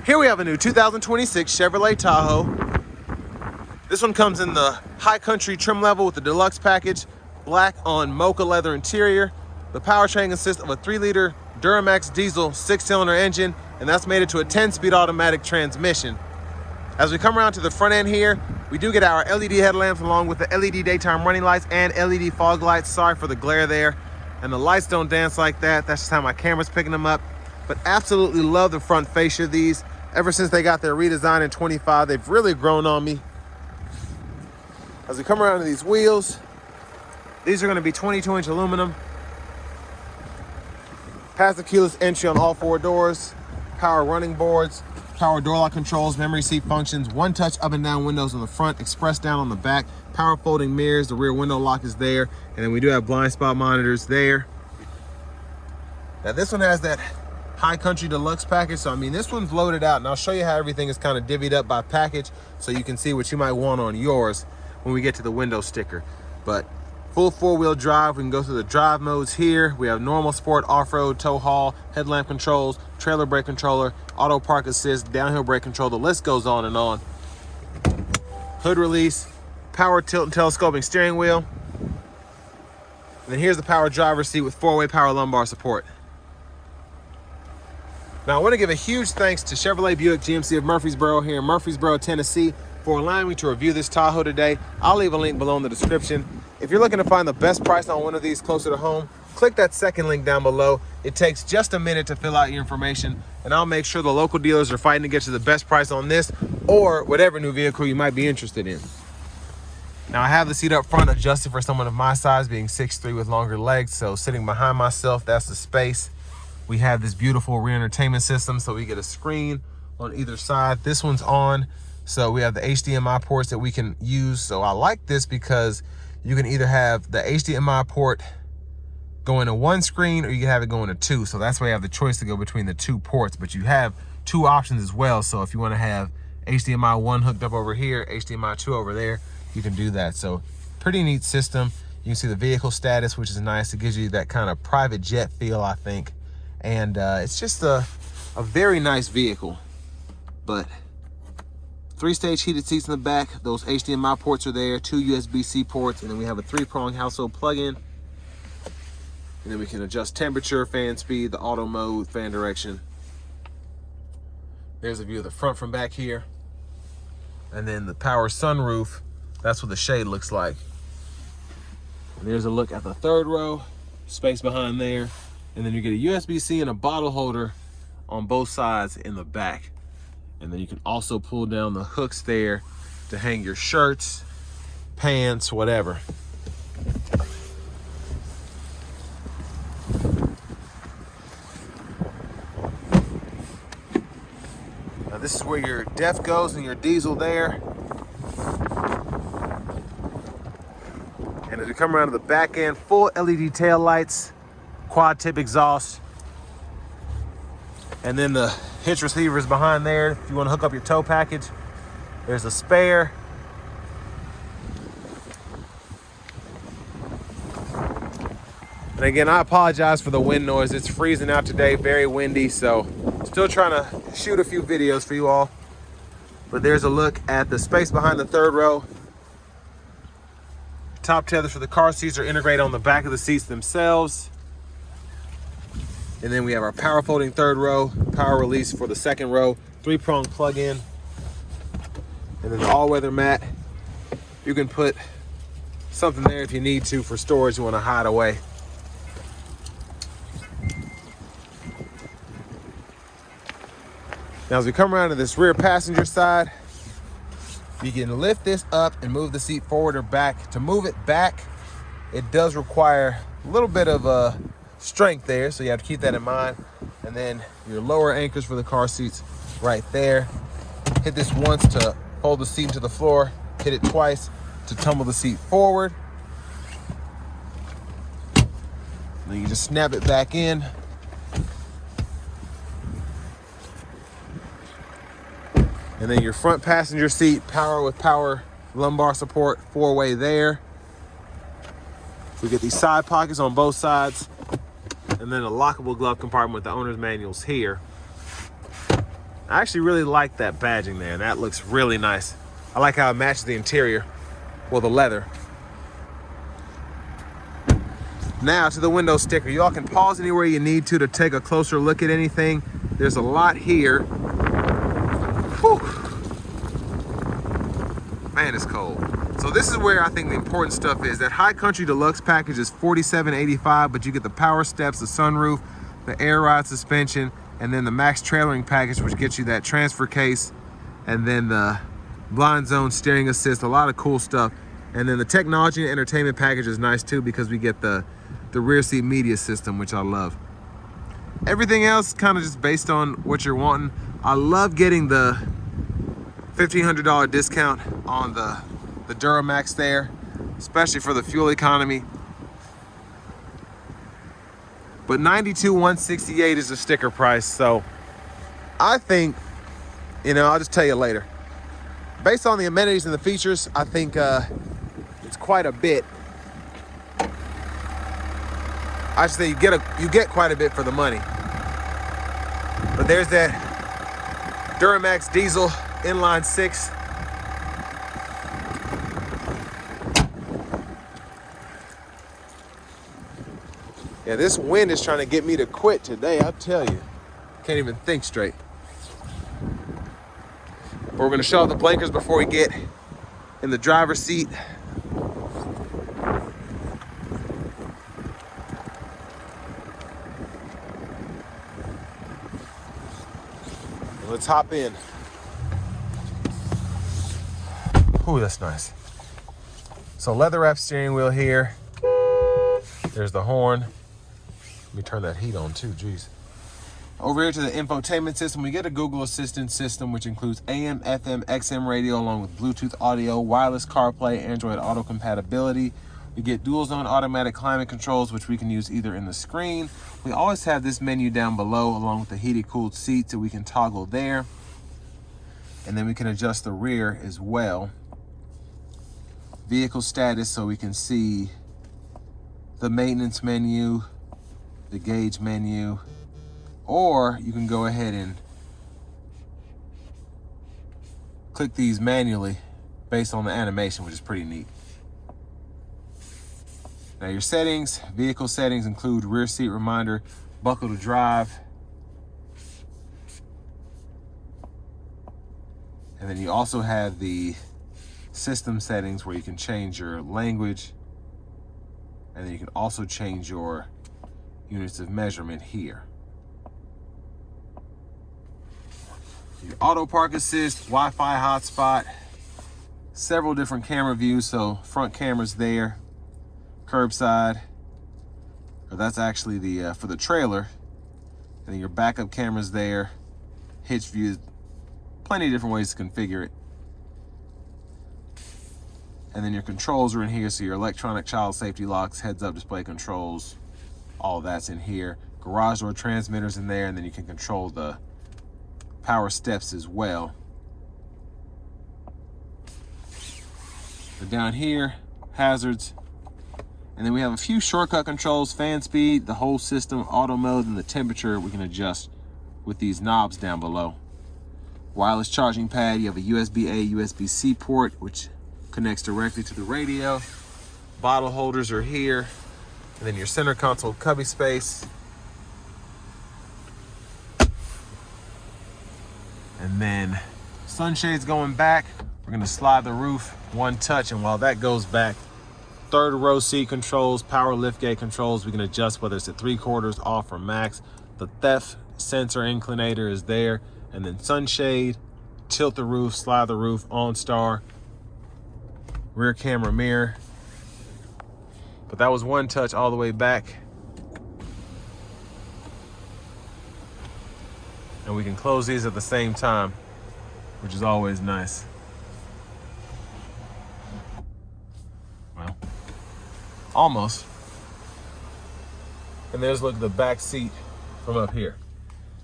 Here we have a new 2026 Chevrolet Tahoe. This one comes in the high country trim level with the deluxe package, black on mocha leather interior. The powertrain consists of a 3-liter Duramax diesel 6-cylinder engine, and that's made it to a 10-speed automatic transmission. As we come around to the front end here, we do get our LED headlamps along with the LED daytime running lights and LED fog lights. Sorry for the glare there. And the lights don't dance like that. That's just how my camera's picking them up. But absolutely love the front fascia of these. Ever since they got their redesign in 25, they've really grown on me. As we come around to these wheels, these are going to be 22-inch aluminum. Has the keyless entry on all 4 doors, power running boards, power door lock controls, memory seat functions, one-touch up and down windows on the front, express down on the back, power folding mirrors, the rear window lock is there, and then we do have blind spot monitors there. Now this one has that high country deluxe package, so I mean this one's loaded out, and I'll show you how everything is kind of divvied up by package so you can see what you might want on yours when we get to the window sticker. But full 4-wheel drive, we can go through the drive modes here. We have normal, sport, off-road, tow haul, headlamp controls, trailer brake controller, auto park assist, downhill brake control, the list goes on and on. Hood release, power tilt and telescoping steering wheel. And then here's the power driver's seat with 4-way power lumbar support. Now I want to give a huge thanks to Chevrolet Buick GMC of Murfreesboro here in Murfreesboro, Tennessee for allowing me to review this Tahoe today. I'll leave a link below in the description. If you're looking to find the best price on one of these closer to home, click that second link down below. It takes just a minute to fill out your information, and I'll make sure the local dealers are fighting to get you the best price on this or whatever new vehicle you might be interested in. Now I have the seat up front adjusted for someone of my size, being 6'3" with longer legs, so sitting behind myself, that's the space. We have this beautiful rear entertainment system, so we get a screen on either side. This one's on, so we have the HDMI ports that we can use. So I like this because you can either have the HDMI port going to one screen or you can have it going to 2. So that's why you have the choice to go between the 2 ports, but you have 2 options as well. So if you want to have HDMI 1 hooked up over here, HDMI 2 over there, you can do that. So pretty neat system. You can see the vehicle status, which is nice. It gives you that kind of private jet feel, I think. And it's just a very nice vehicle. But 3-stage heated seats in the back. Those HDMI ports are there, 2 USB-C ports, and then we have a 3-prong household plug-in. And then we can adjust temperature, fan speed, the auto mode, fan direction. There's a view of the front from back here. And then the power sunroof, that's what the shade looks like. And there's a look at the 3rd row, space behind there. And then you get a USB-C and a bottle holder on both sides in the back. And then you can also pull down the hooks there to hang your shirts, pants, whatever. Now this is where your DEF goes and your diesel there. And as we come around to the back end, full LED tail lights, quad tip exhaust, and then the hitch receiver is behind there. If you want to hook up your tow package, there's a spare. And again, I apologize for the wind noise. It's freezing out today, very windy, so still trying to shoot a few videos for you all. But there's a look at the space behind the 3rd row. Top tethers for the car seats are integrated on the back of the seats themselves. And then we have our power folding 3rd row, power release for the 2nd row, 3-prong plug-in. And then the all-weather mat. You can put something there if you need to for storage you want to hide away. Now as we come around to this rear passenger side, you can lift this up and move the seat forward or back. To move it back, it does require a little bit of strength there, so you have to keep that in mind. And then your lower anchors for the car seats right there. Hit this once to hold the seat to the floor, hit it twice to tumble the seat forward. Then you just snap it back in. And then your front passenger seat, power with power lumbar support, 4-way there. We get these side pockets on both sides, and then a lockable glove compartment with the owner's manuals here. I actually really like that badging there. That looks really nice. I like how it matches the interior, well, the leather. Now to the window sticker. Y'all can pause anywhere you need to take a closer look at anything. There's a lot here. Whew. Man, it's cold. So this is where I think the important stuff is. That High Country Deluxe package is $47.85, but you get the power steps, the sunroof, the air ride suspension, and then the max trailering package, which gets you that transfer case, and then the blind zone steering assist, a lot of cool stuff. And then the technology and entertainment package is nice too, because we get the rear seat media system, which I love. Everything else kind of just based on what you're wanting. I love getting the $1,500 discount on the Duramax there, especially for the fuel economy. But $92,168 is the sticker price. So I think, I'll just tell you later. Based on the amenities and the features, I think it's quite a bit. I should say you get quite a bit for the money. But there's that Duramax diesel inline 6. Yeah, this wind is trying to get me to quit today, I'll tell you. Can't even think straight. But we're gonna shut off the blinkers before we get in the driver's seat. Let's hop in. Ooh, that's nice. So leather wrap steering wheel here. There's the horn. Let me turn that heat on too, geez. Over here to the infotainment system, we get a Google Assistant system, which includes AM, FM, XM radio, along with Bluetooth audio, wireless CarPlay, Android Auto compatibility. We get dual zone automatic climate controls, which we can use either in the screen. We always have this menu down below, along with the heated cooled seats that we can toggle there. And then we can adjust the rear as well. Vehicle status, so we can see the maintenance menu, the gauge menu, or you can go ahead and click these manually based on the animation, which is pretty neat. Now your settings, vehicle settings include rear seat reminder, buckle to drive, and then you also have the system settings where you can change your language, and then you can also change your units of measurement here. Your auto park assist, Wi-Fi hotspot, several different camera views, so front cameras there, curbside, or that's actually the for the trailer, and then your backup cameras there, hitch view, plenty of different ways to configure it. And then your controls are in here, so your electronic child safety locks, heads-up display controls, all that's in here. Garage door transmitters in there, and then you can control the power steps as well. But down here, hazards, and then we have a few shortcut controls, fan speed, the whole system, auto mode, and the temperature we can adjust with these knobs down below. Wireless charging pad, you have a USB-A, USB-C port, which connects directly to the radio. Bottle holders are here. And then your center console cubby space. And then sunshades going back. We're gonna slide the roof one touch, and while that goes back, third row seat controls, power liftgate controls. We can adjust whether it's at 3/4, off, or max. The theft sensor inclinator is there. And then sunshade, tilt the roof, slide the roof, OnStar, rear camera mirror. But that was one touch all the way back. And we can close these at the same time, which is always nice. Well, almost. And there's look at the back seat from up here.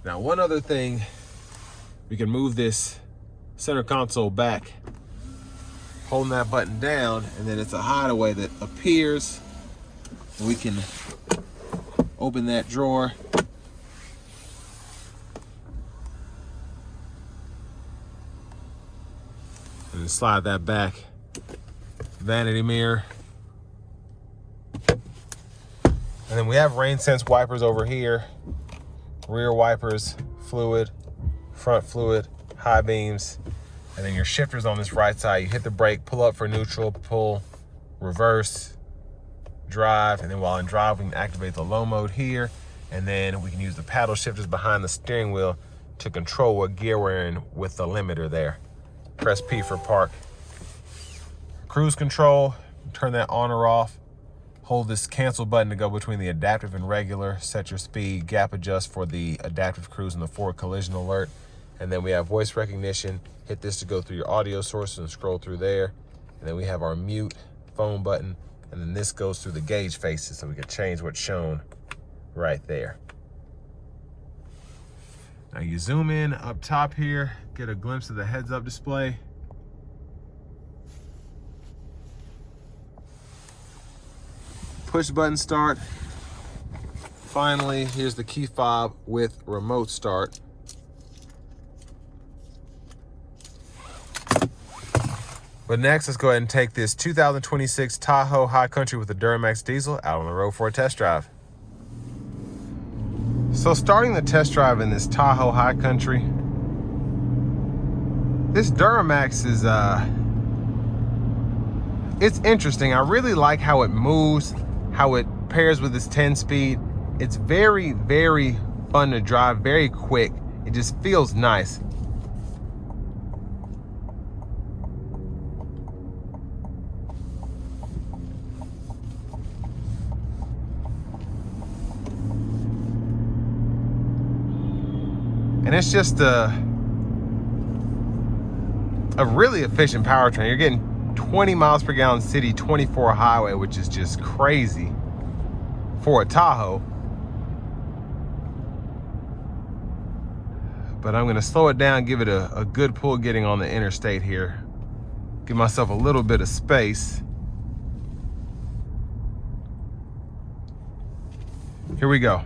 Now, one other thing, we can move this center console back, holding that button down, and then it's a hideaway that appears. We can open that drawer, And slide that back. Vanity mirror. And then we have rain sense wipers over here. Rear wipers, fluid, front fluid, high beams. And then your shifters on this right side. You hit the brake, pull up for neutral, pull, reverse, drive. And then while in drive, we can activate the low mode here. And then we can use the paddle shifters behind the steering wheel to control what gear we're in with the limiter there. Press P for park. Cruise control, turn that on or off. Hold this cancel button to go between the adaptive and regular. Set your speed, gap adjust for the adaptive cruise and the forward collision alert. And then we have voice recognition. Hit this to go through your audio sources and scroll through there. And then we have our mute phone button. And then this goes through the gauge faces so we can change what's shown right there. Now you zoom in up top here, get a glimpse of the heads-up display. Push button start. Finally, here's the key fob with remote start. But next, let's go ahead and take this 2026 Tahoe High Country with the Duramax diesel out on the road for a test drive. So starting the test drive in this Tahoe High Country, this Duramax is, it's interesting. I really like how it moves, how it pairs with this 10-speed. It's very, very fun to drive, very quick. It just feels nice. And it's just a really efficient powertrain. You're getting 20 miles per gallon city, 24 highway, which is just crazy for a Tahoe. But I'm gonna slow it down, give it a good pull getting on the interstate here. Give myself a little bit of space. Here we go.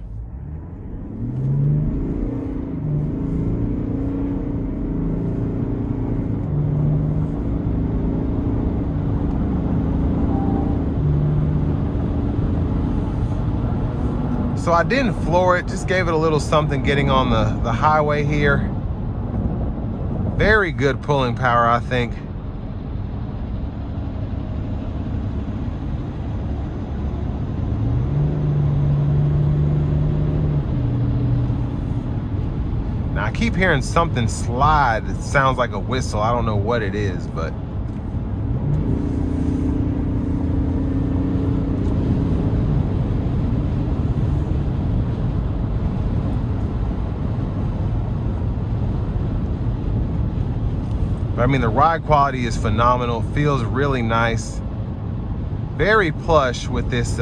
So I didn't floor it, just gave it a little something getting on the highway here. Very good pulling power, I think. Now I keep hearing something slide. It sounds like a whistle. I don't know what it is, but I mean, the ride quality is phenomenal, feels really nice. Very plush with this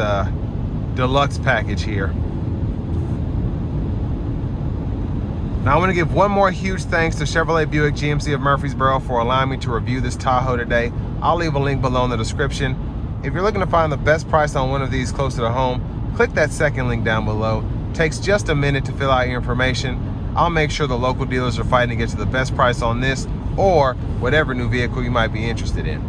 deluxe package here. Now I want to give one more huge thanks to Chevrolet Buick GMC of Murfreesboro for allowing me to review this Tahoe today. I'll leave a link below in the description. If you're looking to find the best price on one of these closer to home, click that second link down below. It takes just a minute to fill out your information. I'll make sure the local dealers are fighting to get you the best price on this or whatever new vehicle you might be interested in.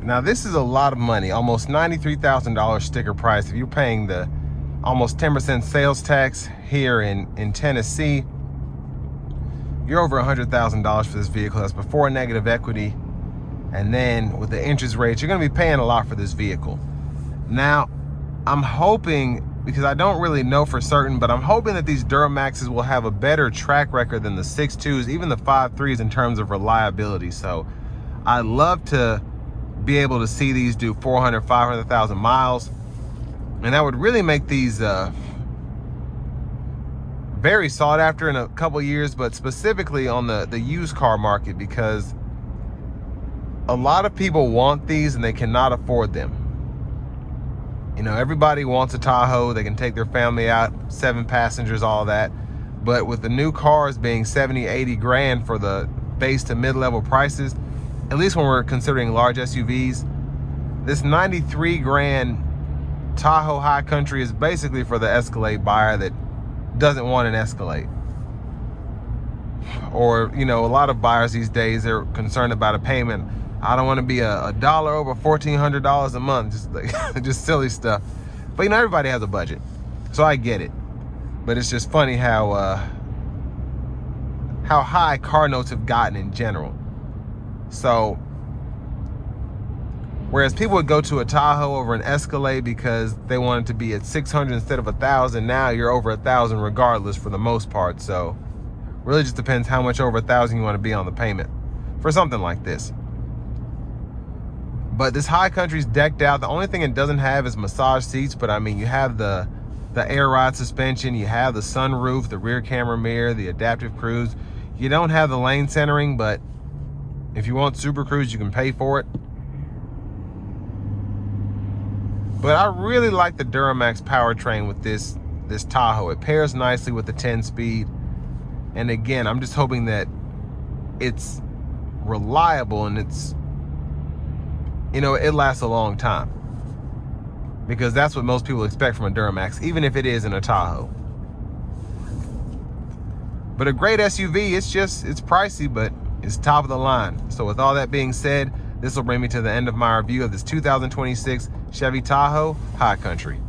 Now this is a lot of money, almost $93,000 sticker price. If you're paying the almost 10% sales tax here in Tennessee, you're over $100,000 for this vehicle. That's before negative equity. And then with the interest rates, you're gonna be paying a lot for this vehicle. Now, I'm hoping, because I don't really know for certain, but I'm hoping that these Duramaxes will have a better track record than the 6.2s, even the 5.3s in terms of reliability. So I'd love to be able to see these do 400, 500,000 miles. And that would really make these very sought after in a couple years, but specifically on the used car market, because a lot of people want these and they cannot afford them. You know, everybody wants a Tahoe. They can take their family out, 7 passengers, all that. But with the new cars being 70, 80 grand for the base to mid-level prices, at least when we're considering large SUVs. This 93 grand Tahoe High Country is basically for the Escalade buyer that doesn't want an Escalade. Or, you know, a lot of buyers these days, they're concerned about a payment. I don't want to be a dollar over $1,400 a month, just like just silly stuff. But you know, everybody has a budget, so I get it. But it's just funny how high car notes have gotten in general. So whereas people would go to a Tahoe over an Escalade because they want it to be at 600 instead of 1,000, now you're over 1,000 regardless for the most part. So really just depends how much over 1,000 you want to be on the payment for something like this. But this High Country's decked out. The only thing it doesn't have is massage seats, but I mean, you have the air ride suspension, you have the sunroof, the rear camera mirror, the adaptive cruise. You don't have the lane centering, but if you want Super Cruise, you can pay for it. But I really like the Duramax powertrain with this Tahoe. It pairs nicely with the 10-speed. And again, I'm just hoping that it's reliable and it's, you know, it lasts a long time. Because that's what most people expect from a Duramax, even if it is in a Tahoe. But a great SUV, it's pricey, but it's top of the line. So with all that being said, this will bring me to the end of my review of this 2026 Chevy Tahoe High Country.